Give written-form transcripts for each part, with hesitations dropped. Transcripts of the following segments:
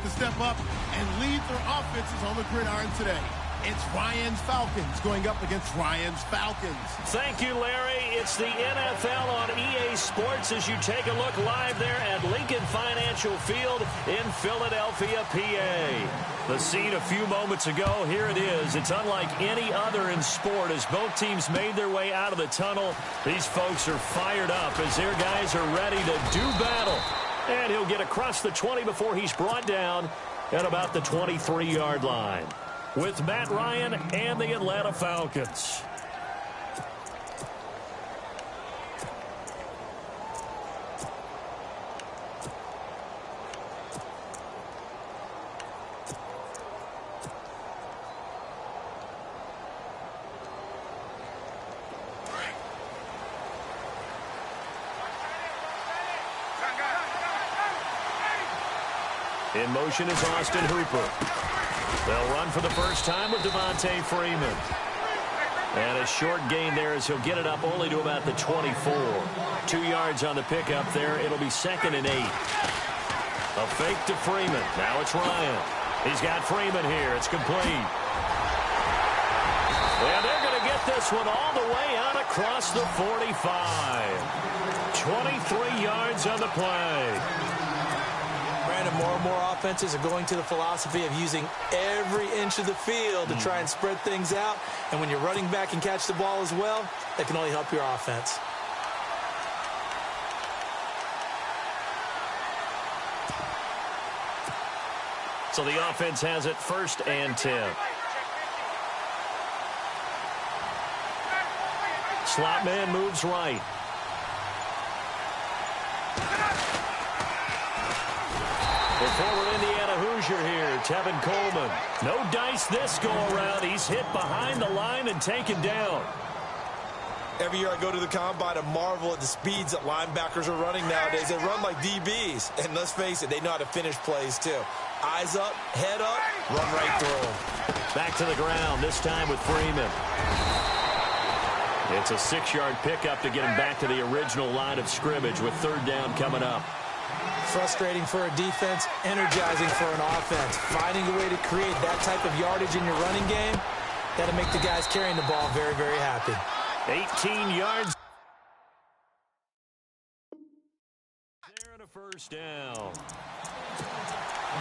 to step up and lead their offenses on the gridiron today. It's Ryan's Falcons going up against Ryan's Falcons. Thank you, Larry. It's the NFL on EA Sports as you take a look live there at Lincoln Financial Field in Philadelphia, PA. The scene a few moments ago, here it is. It's unlike any other in sport as both teams made their way out of the tunnel. These folks are fired up as their guys are ready to do battle. And he'll get across the 20 before he's brought down at about the 23-yard line. With Matt Ryan and the Atlanta Falcons. In motion is Austin Hooper. They'll run for the first time with Devontae Freeman. And a short gain there as he'll get it up only to about the 24. 2 yards on the pickup there. It'll be 2nd and 8. A fake to Freeman. Now it's Ryan. He's got Freeman here. It's complete. And they're going to get this one all the way out across the 45. 23 yards on the play. More and more offenses are going to the philosophy of using every inch of the field to try and spread things out. And when you're running back and catch the ball as well, that can only help your offense. So the offense has it 1st and 10. Slot man moves right. The former Indiana Hoosier here, Tevin Coleman. No dice this go-around. He's hit behind the line and taken down. Every year I go to the combine and marvel at the speeds that linebackers are running nowadays. They run like DBs. And let's face it, they know how to finish plays too. Eyes up, head up, run right through them. Back to the ground, this time with Freeman. It's a 6-yard pickup to get him back to the original line of scrimmage with 3rd down coming up. Frustrating for a defense, energizing for an offense. Finding a way to create that type of yardage in your running game, that'll make the guys carrying the ball very, very happy. 18 yards. There and a 1st down.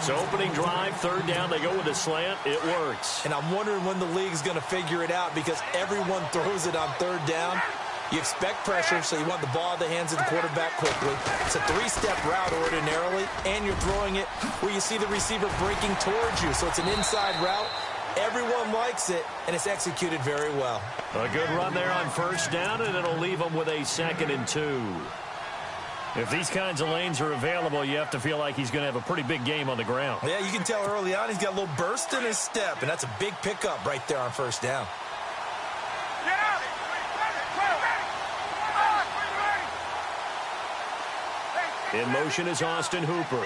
So opening drive, 3rd down, they go with a slant. It works. And I'm wondering when the league's going to figure it out because everyone throws it on 3rd down. You expect pressure, so you want the ball in the hands of the quarterback quickly. It's a 3-step route ordinarily, and you're throwing it where you see the receiver breaking towards you. So it's an inside route. Everyone likes it, and it's executed very well. A good run there on 1st down, and it'll leave them with a 2nd and 2. If these kinds of lanes are available, you have to feel like he's going to have a pretty big game on the ground. Yeah, you can tell early on he's got a little burst in his step, and that's a big pickup right there on 1st down. In motion is Austin Hooper.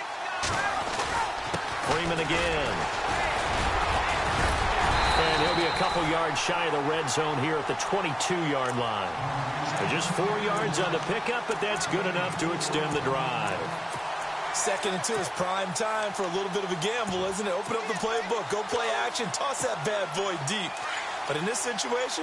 Freeman again. And he'll be a couple yards shy of the red zone here at the 22-yard line. Just 4 yards on the pickup, but that's good enough to extend the drive. 2nd and 2 is prime time for a little bit of a gamble, isn't it? Open up the playbook, go play action, toss that bad boy deep. But in this situation,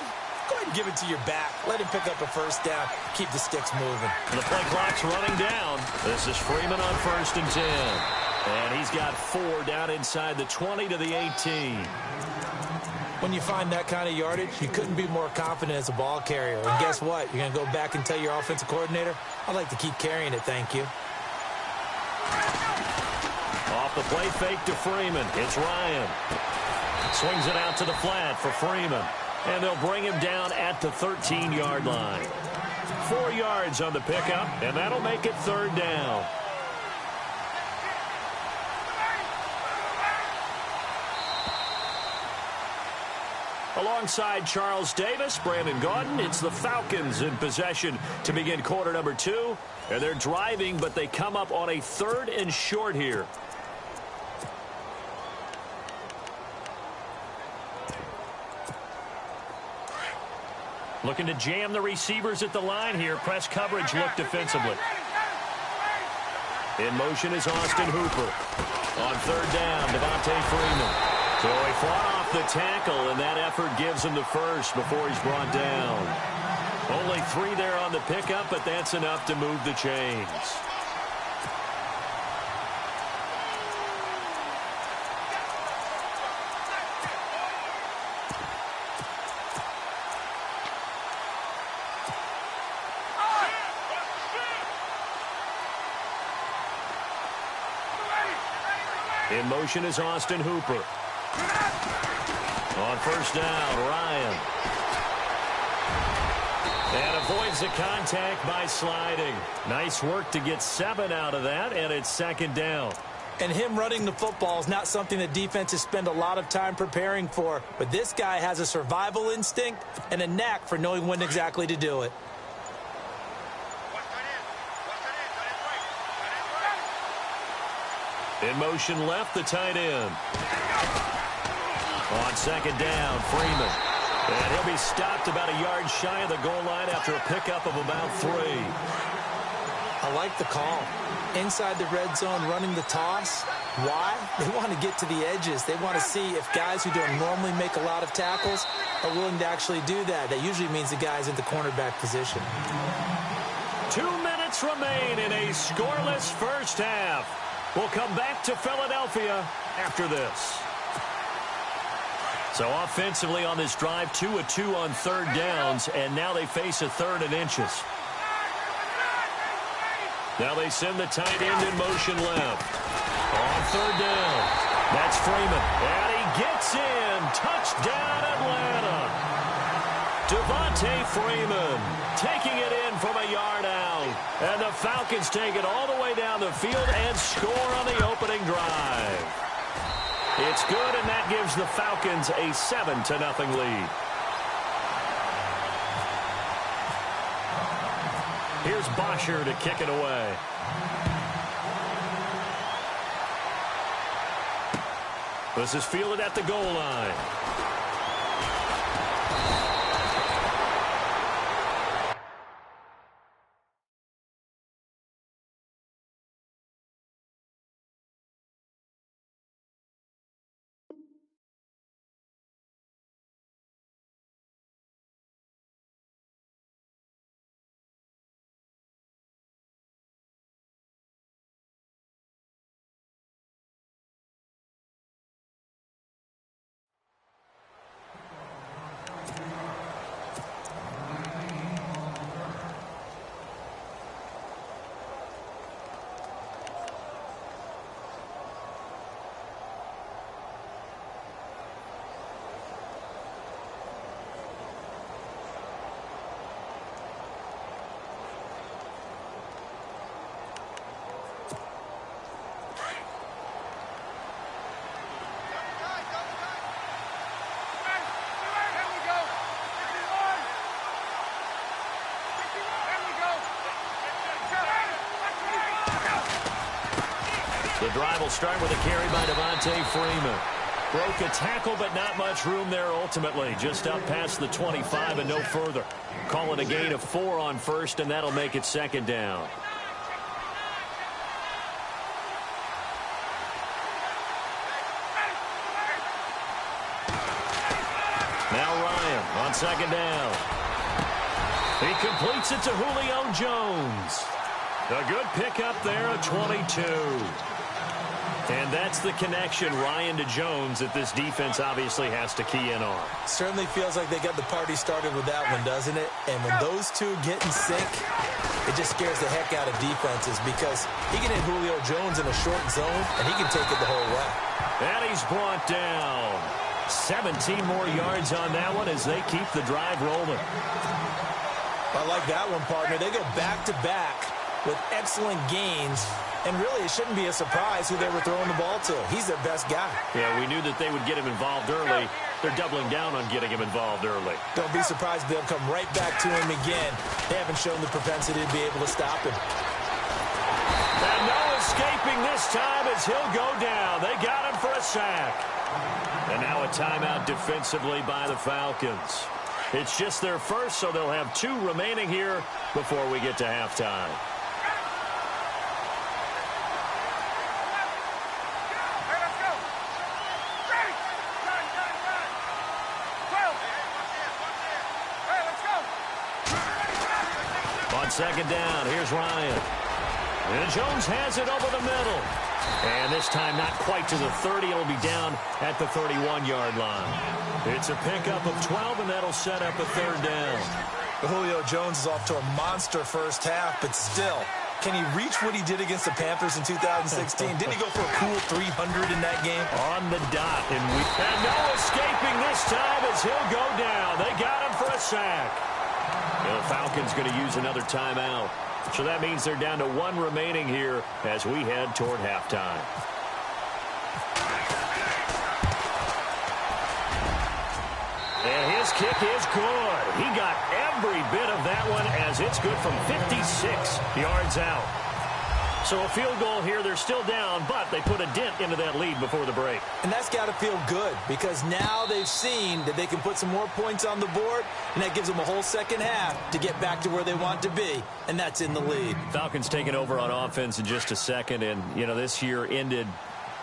go ahead and give it to your back. Let him pick up a 1st down. Keep the sticks moving. And the play clock's running down. This is Freeman on 1st and 10. And he's got 4 down inside the 20 to the 18. When you find that kind of yardage, you couldn't be more confident as a ball carrier. And guess what? You're going to go back and tell your offensive coordinator, I'd like to keep carrying it, thank you. Off the play fake to Freeman. It's Ryan. Swings it out to the flat for Freeman. And they'll bring him down at the 13-yard line. 4 yards on the pickup, and that'll make it 3rd down. Alongside Charles Davis, Brandon Gaudin, it's the Falcons in possession to begin quarter number 2. And they're driving, but they come up on a 3rd and short here. Looking to jam the receivers at the line here. Press coverage look defensively. In motion is Austin Hooper. On third down, Devontae Freeman. So he fought off the tackle, and that effort gives him the first before he's brought down. Only 3 there on the pickup, but that's enough to move the chains. In motion is Austin Hooper. On first down, Ryan. And avoids the contact by sliding. Nice work to get 7 out of that, and it's second down. And him running the football is not something that defenses spend a lot of time preparing for. But this guy has a survival instinct and a knack for knowing when exactly to do it. In motion left, the tight end. On second down, Freeman. And he'll be stopped about a yard shy of the goal line after a pickup of about 3. I like the call. Inside the red zone, running the toss. Why? They want to get to the edges. They want to see if guys who don't normally make a lot of tackles are willing to actually do that. That usually means the guy's in the cornerback position. 2 minutes remain in a scoreless first half. We'll come back to Philadelphia after this. So offensively on this drive, 2 of 2 on third downs, and now they face a 3rd and inches. Now they send the tight end in motion left. On third down, that's Freeman. And he gets in. Touchdown, Atlanta. Devontae Freeman taking it in from a yard out. And the Falcons take it all the way down the field and score on the opening drive. It's good, and that gives the Falcons a 7-0 lead. Here's Bosher to kick it away. This is fielded at the goal line. The drive will start with a carry by Devontae Freeman. Broke a tackle, but not much room there ultimately. Just up past the 25 and no further. Call it a gain of 4 on first, and that'll make it second down. Now Ryan on second down. He completes it to Julio Jones. A good pickup there at 22. And that's the connection, Ryan to Jones, that this defense obviously has to key in on. Certainly feels like they got the party started with that one, doesn't it? And when those two get in sync, it just scares the heck out of defenses because he can hit Julio Jones in a short zone, and he can take it the whole way. And he's brought down. 17 more yards on that one as they keep the drive rolling. I like that one, partner. They go back-to-back with excellent gains. And really, it shouldn't be a surprise who they were throwing the ball to. He's their best guy. Yeah, we knew that they would get him involved early. They're doubling down on getting him involved early. Don't be surprised if they'll come right back to him again. They haven't shown the propensity to be able to stop him. And no escaping this time as he'll go down. They got him for a sack. And now a timeout defensively by the Falcons. It's just their first, so they'll have 2 remaining here before we get to halftime. On second down, here's Ryan. And Jones has it over the middle. And this time not quite to the 30. It'll be down at the 31-yard line. It's a pickup of 12, and that'll set up a third down. Julio Jones is off to a monster first half, but still, can he reach what he did against the Panthers in 2016? Didn't he go for a cool 300 in that game? On the dot. And no escaping this time as he'll go down. They got him for a sack. The Falcons going to use another timeout. So that means they're down to one remaining here as we head toward halftime. And his kick is good. He got every bit of that one as it's good from 56 yards out. So a field goal here. They're still down, but they put a dent into that lead before the break. And that's got to feel good because now they've seen that they can put some more points on the board, and that gives them a whole second half to get back to where they want to be, and that's in the lead. Falcons taking over on offense in just a second, and, you know, this year ended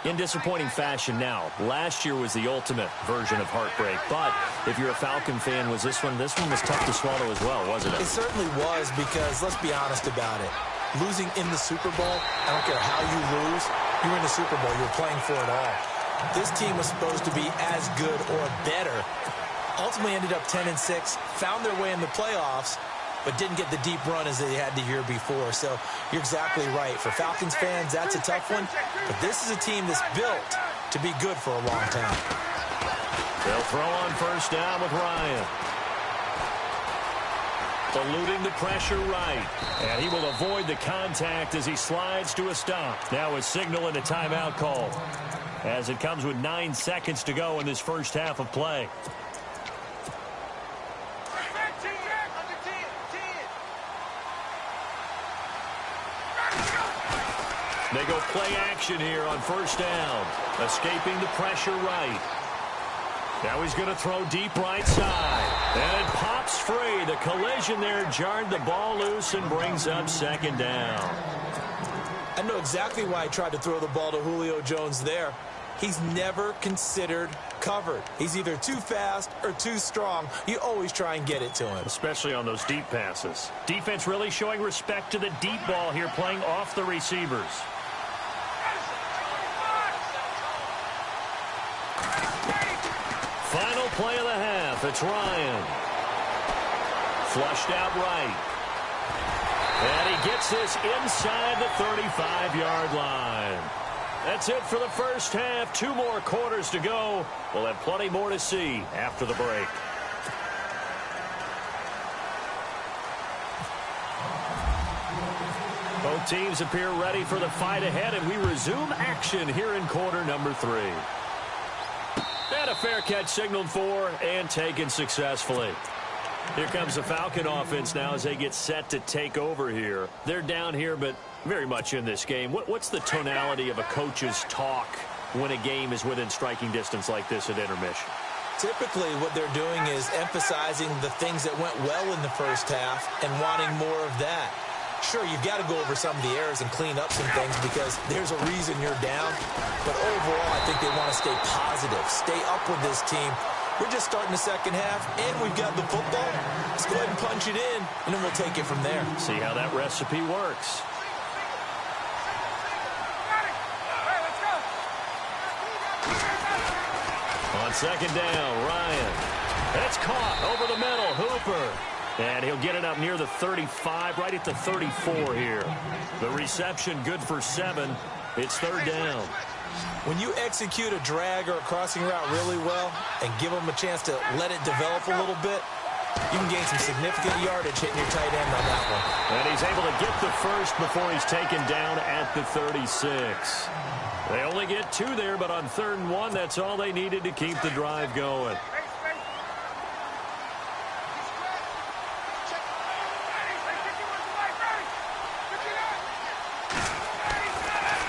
in disappointing fashion now. Last year was the ultimate version of heartbreak, but if you're a Falcon fan, was this one was tough to swallow as well, wasn't it? It certainly was because, let's be honest about it, losing in the Super Bowl, I don't care how you lose, you're in the Super Bowl, you're playing for it all. This team was supposed to be as good or better. Ultimately ended up 10-6, found their way in the playoffs, but didn't get the deep run as they had the year before. So you're exactly right. For Falcons fans, that's a tough one, but this is a team that's built to be good for a long time. They'll throw on first down with Ryan. Eluding the pressure right. And he will avoid the contact as he slides to a stop. Now a signal and a timeout call as it comes with 9 seconds to go in this first half of play. They go play action here on first down. Escaping the pressure right. Now he's going to throw deep right side. And it pops free. The collision there jarred the ball loose and brings up second down. I know exactly why I tried to throw the ball to Julio Jones there. He's never considered covered. He's either too fast or too strong. You always try and get it to him. Especially on those deep passes. Defense really showing respect to the deep ball here, playing off the receivers. Final play of the half. It's Ryan. Flushed out right. And he gets this inside the 35-yard line. That's it for the first half. 2 more quarters to go. We'll have plenty more to see after the break. Both teams appear ready for the fight ahead, and we resume action here in quarter number 3. And a fair catch signaled for and taken successfully. Here comes the Falcon offense now as they get set to take over here. They're down here, but very much in this game. What's the tonality of a coach's talk when a game is within striking distance like this at intermission? Typically, what they're doing is emphasizing the things that went well in the first half and wanting more of that. Sure, you've got to go over some of the errors and clean up some things because there's a reason you're down. But overall, I think they want to stay positive, stay up with this team. We're just starting the second half, and we've got the football. Let's go ahead and punch it in, and then we'll take it from there. See how that recipe works. On second down, Ryan. That's caught over the middle. Hooper. And he'll get it up near the 35, right at the 34 here. The reception good for 7. It's third down. When you execute a drag or a crossing route really well and give them a chance to let it develop a little bit, you can gain some significant yardage hitting your tight end on that one. And he's able to get the first before he's taken down at the 36. They only get 2 there, but on 3rd and 1, that's all they needed to keep the drive going.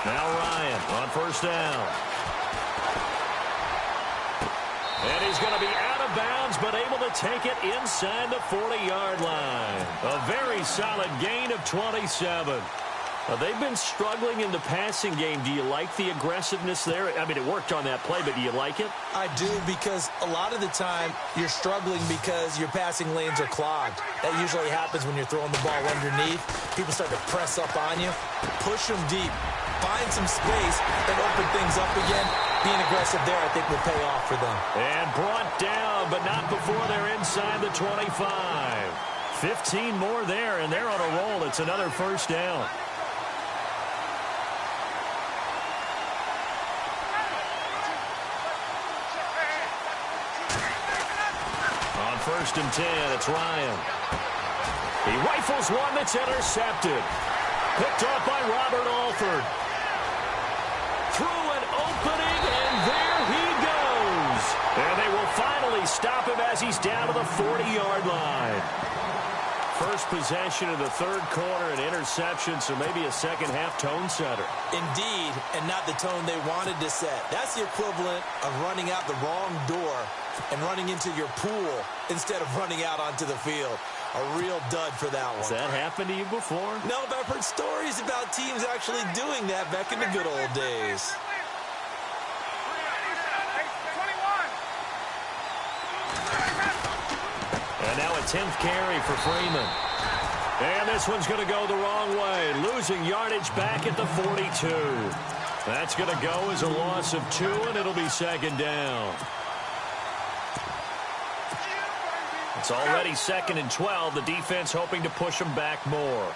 Now Ryan on first down. And he's going to be out of bounds, but able to take it inside the 40-yard line. A very solid gain of 27. Well, they've been struggling in the passing game. Do you like the aggressiveness there? I mean, it worked on that play, but do you like it? I do, because a lot of the time you're struggling because your passing lanes are clogged. That usually happens when you're throwing the ball underneath. People start to press up on you. Push them deep. Find some space, then open things up again. Being aggressive there, I think, will pay off for them. And brought down, but not before they're inside the 25. 15 more there, and they're on a roll. It's another first down. On 1st and 10, it's Ryan. He rifles one that's intercepted. Picked off by Robert Alford. Through an opening, and there he goes. And they will finally stop him as he's down to the 40-yard line. First possession of the third quarter, an interception, so maybe a second-half tone setter. Indeed, and not the tone they wanted to set. That's the equivalent of running out the wrong door and running into your pool instead of running out onto the field. A real dud for that one. Has that happened to you before? No, but I've heard stories about teams actually doing that back in the good old days. And now a 10th carry for Freeman. And this one's going to go the wrong way. Losing yardage back at the 42. That's going to go as a loss of 2, and it'll be second down. It's already 2nd and 12. The defense hoping to push them back more.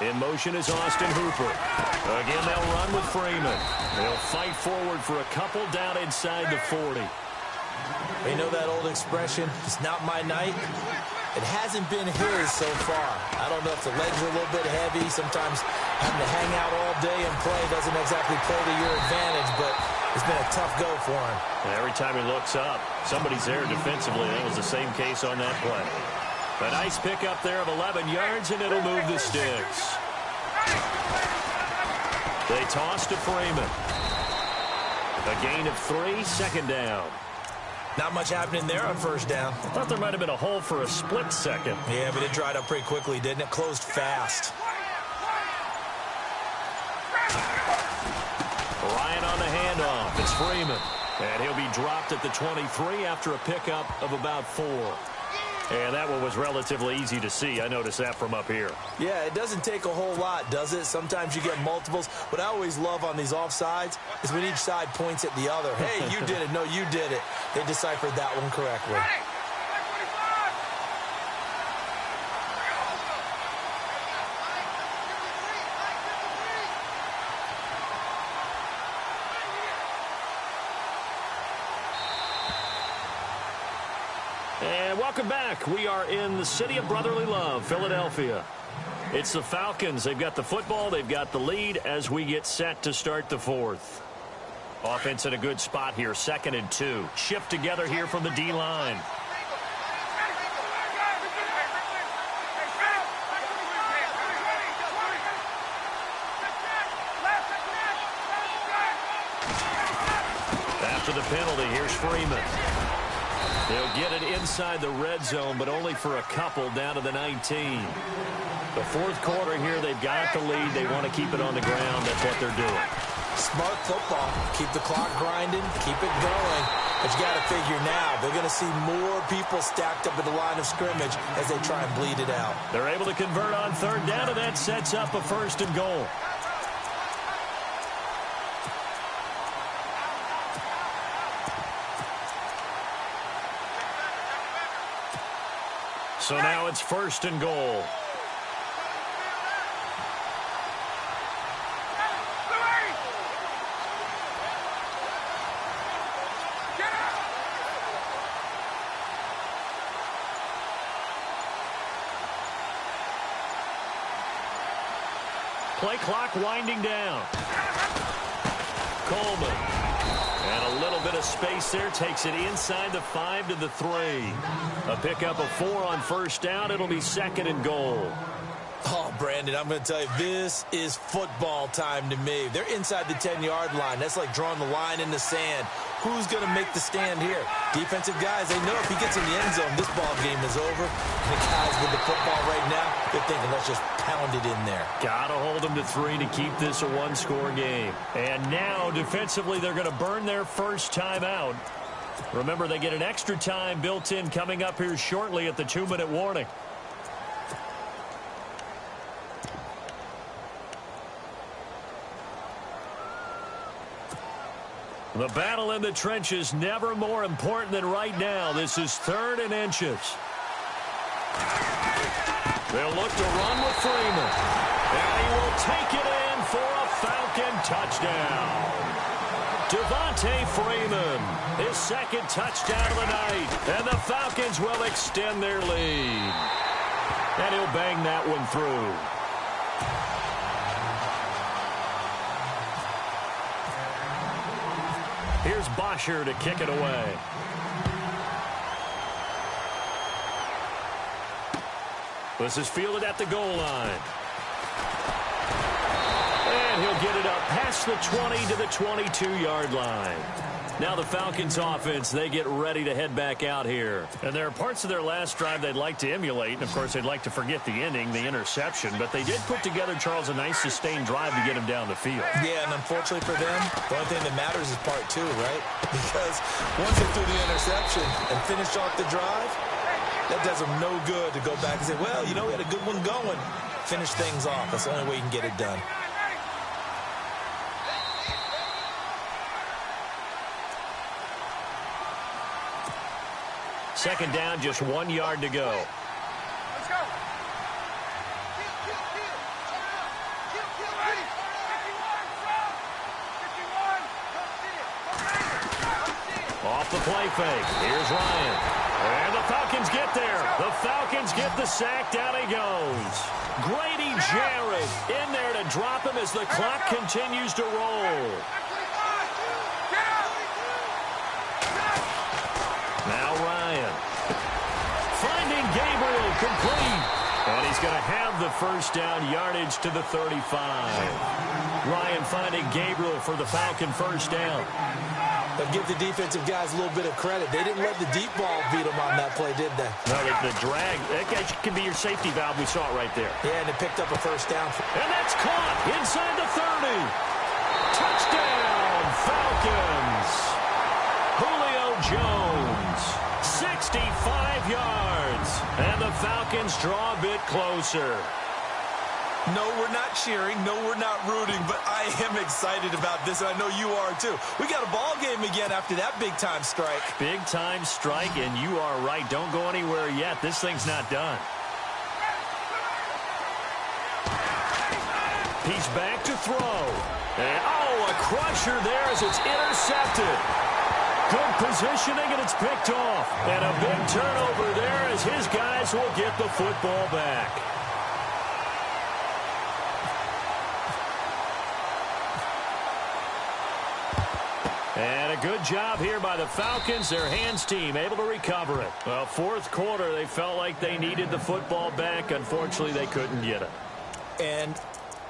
In motion is Austin Hooper. Again, they'll run with Freeman. They'll fight forward for a couple down inside the 40. You know that old expression, it's not my night? It hasn't been his so far. I don't know if the legs are a little bit heavy. Sometimes having to hang out all day and play doesn't exactly play to your advantage, but it's been a tough go for him. And every time he looks up, somebody's there defensively. That was the same case on that play. A nice pickup there of 11 yards, and it'll move the sticks. They toss to Freeman. A gain of 3, second down. Not much happening there on first down. I thought there might have been a hole for a split second. Yeah, but it dried up pretty quickly, didn't it? Closed fast. Ryan on the handoff. It's Freeman. And he'll be dropped at the 23 after a pickup of about 4. And that one was relatively easy to see. I noticed that from up here. Yeah, it doesn't take a whole lot, does it? Sometimes you get multiples. What I always love on these offsides is when each side points at the other. Hey, you did it. No, you did it. They deciphered that one correctly. And welcome back. We are in the city of brotherly love, Philadelphia. It's the Falcons. They've got the football. They've got the lead as we get set to start the fourth. Offense in a good spot here, 2nd and 2. Shift together here from the D-line. After the penalty, here's Freeman. They'll get it inside the red zone, but only for a couple down to the 19. The fourth quarter here, they've got the lead. They want to keep it on the ground. That's what they're doing. Smart football. Keep the clock grinding. Keep it going. But you got to figure now, they're going to see more people stacked up at the line of scrimmage as they try and bleed it out. They're able to convert on third down, and that sets up a 1st and goal. So now it's 1st and goal. Play clock winding down. Coleman. And a little bit of space there. Takes it inside the 5 to the 3. A pickup of 4 on first down. It'll be 2nd and goal. Oh, Brandon, I'm going to tell you, this is football time to me. They're inside the 10-yard line. That's like drawing the line in the sand. Who's going to make the stand here? Defensive guys, they know if he gets in the end zone, this ball game is over. And the guys with the football right now, they're thinking, let's just pound it in there. Got to hold them to 3 to keep this a one-score game. And now, defensively, they're going to burn their first time out. Remember, they get an extra time built in coming up here shortly at the 2-minute warning. The battle in the trenches never more important than right now. This is 3rd and inches. They'll look to run with Freeman. And he will take it in for a Falcon touchdown. Devontae Freeman, his 2nd touchdown of the night. And the Falcons will extend their lead. And he'll bang that one through. Here's Bosher to kick it away. This is fielded at the goal line. And he'll get it up past the 20 to the 22-yard line. Now the Falcons offense, they get ready to head back out here. And there are parts of their last drive they'd like to emulate. And, of course, they'd like to forget the ending, the interception. But they did put together, Charles, a nice sustained drive to get him down the field. Yeah, and unfortunately for them, the only thing that matters is part 2, right? Because once they threw the interception and finished off the drive, that does them no good to go back and say, well, you know, we had a good one going. Finish things off. That's the only way you can get it done. Second down, just 1 yard to go. Let's go. Off the play fake. Here's Ryan. And the Falcons get there. The Falcons get the sack. Down he goes. Grady Jarrett in there to drop him as the clock continues to roll. Now Ryan. Finding Gabriel complete. And he's going to have the first down, yardage to the 35. Ryan finding Gabriel for the Falcon first down. But give the defensive guys a little bit of credit. They didn't let the deep ball beat them on that play, did they? No, the drag, that can be your safety valve. We saw it right there. Yeah, and it picked up a first down. And that's caught inside the 30. Touchdown, Falcons. Julio Jones, 65 yards. And the Falcons draw a bit closer. No, we're not cheering. No, we're not rooting. But I am excited about this, and I know you are too. We got a ball game again after that big-time strike. Big-time strike, and you are right. Don't go anywhere yet. This thing's not done. He's back to throw. And, a crusher there as it's intercepted. Good positioning, and it's picked off. And a big turnover there as his guys will get the football back. And a good job here by the Falcons, their hands team, able to recover it. Well, fourth quarter, they felt like they needed the football back. Unfortunately, they couldn't get it. And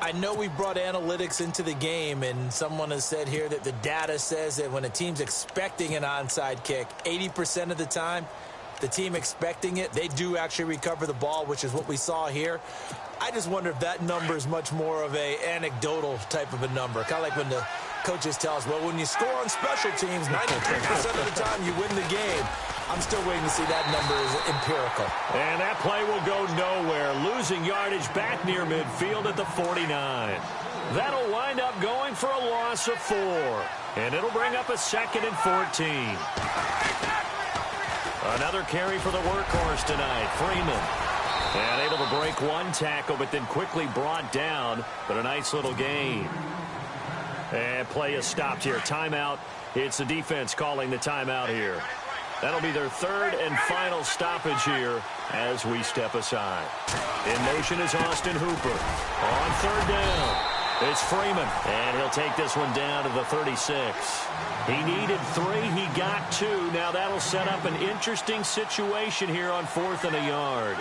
I know we brought analytics into the game, and someone has said here that the data says that when a team's expecting an onside kick, 80% of the time, the team expecting it, they do actually recover the ball, which is what we saw here. I just wonder if that number is much more of a anecdotal type of a number. Kind of like when the coaches tell us, well, when you score on special teams, 93% of the time you win the game. I'm still waiting to see that number is empirical. And that play will go nowhere. Losing yardage back near midfield at the 49. That'll wind up going for a loss of 4. And it'll bring up a 2nd and 14. Another carry for the workhorse tonight, Freeman. And able to break one tackle, but then quickly brought down. But a nice little gain. And play is stopped here. Timeout. It's the defense calling the timeout here. That'll be their 3rd and final stoppage here as we step aside. In motion is Austin Hooper. On 3rd down. It's Freeman, and he'll take this one down to the 36. He needed 3. He got 2. Now that'll set up an interesting situation here on 4th and a yard.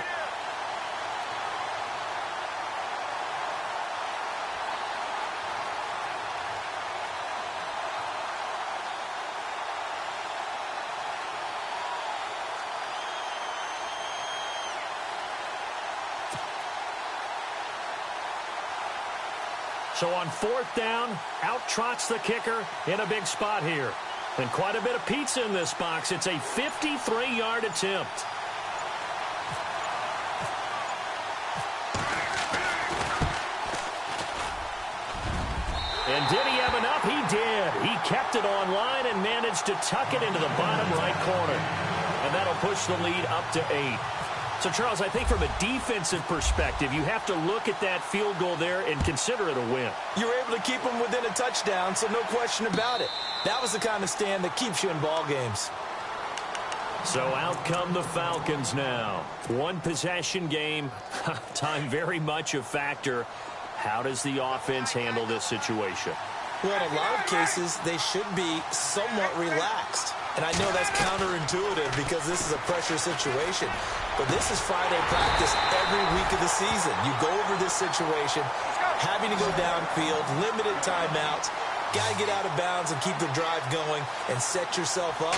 So on 4th down, out trots the kicker in a big spot here. And quite a bit of pizza in this box. It's a 53-yard attempt. And did he have enough? He did. He kept it on line and managed to tuck it into the bottom right corner. And that'll push the lead up to 8. So, Charles, I think from a defensive perspective, you have to look at that field goal there and consider it a win. You were able to keep them within a touchdown, so no question about it. That was the kind of stand that keeps you in ball games. So out come the Falcons now. One possession game. Time very much a factor. How does the offense handle this situation? Well, in a lot of cases, they should be somewhat relaxed. And I know that's counterintuitive because this is a pressure situation. But this is Friday practice every week of the season. You go over this situation, having to go downfield, limited timeouts, got to get out of bounds and keep the drive going and set yourself up.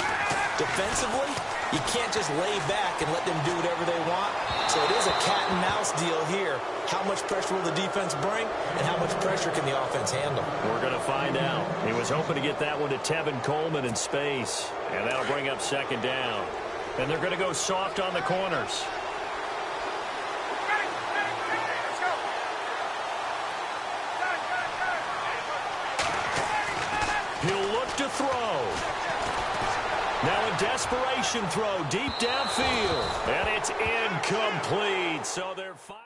Defensively, you can't just lay back and let them do whatever they want. So it is a cat-and-mouse deal here. How much pressure will the defense bring, and how much pressure can the offense handle? We're going to find out. He was hoping to get that one to Tevin Coleman in space, and that'll bring up 2nd down. And they're going to go soft on the corners. He'll look to throw. Now a desperation throw deep downfield. And it's incomplete. So they're fighting.